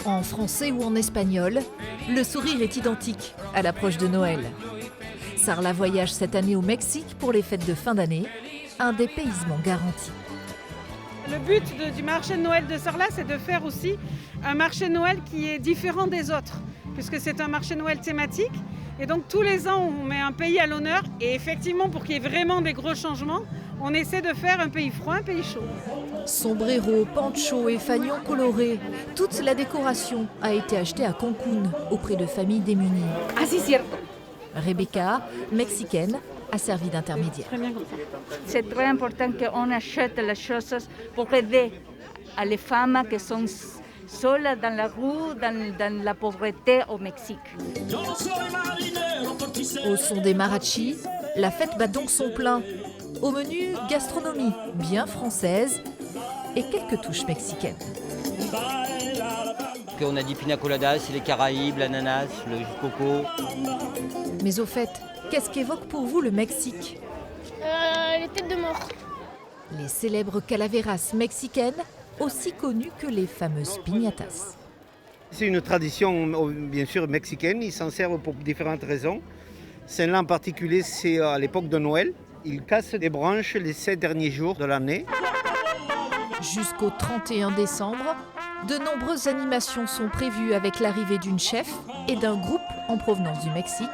En français ou en espagnol, le sourire est identique à l'approche de Noël. Sarla voyage cette année au Mexique pour les fêtes de fin d'année, un dépaysement garanti. Le but du marché de Noël de Sarla, c'est de faire aussi un marché de Noël qui est différent des autres, puisque c'est un marché de Noël thématique. Et donc tous les ans, on met un pays à l'honneur. Et effectivement, pour qu'il y ait vraiment des gros changements, on essaie de faire un pays froid, un pays chaud. Sombrero, pancho et fanions colorés, toute la décoration a été achetée à Cancún auprès de familles démunies. Ah, c'est cierto. Rebecca, mexicaine, a servi d'intermédiaire. C'est très important qu'on achète les choses pour aider les femmes qui sont seules dans la rue, dans la pauvreté au Mexique. Au son des marachis, la fête bat donc son plein. Au menu, gastronomie bien française et quelques touches mexicaines. On a dit pina coladas, les Caraïbes, l'ananas, le jus de coco. Mais au fait, qu'est-ce qu'évoque pour vous le Mexique ? Les têtes de mort. Les célèbres calaveras mexicaines, aussi connues que les fameuses piñatas. C'est une tradition bien sûr mexicaine, ils s'en servent pour différentes raisons. Celle-là en particulier, c'est à l'époque de Noël. Ils cassent des branches les 7 derniers jours de l'année. Jusqu'au 31 décembre, de nombreuses animations sont prévues avec l'arrivée d'une chef et d'un groupe en provenance du Mexique.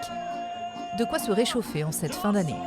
De quoi se réchauffer en cette fin d'année.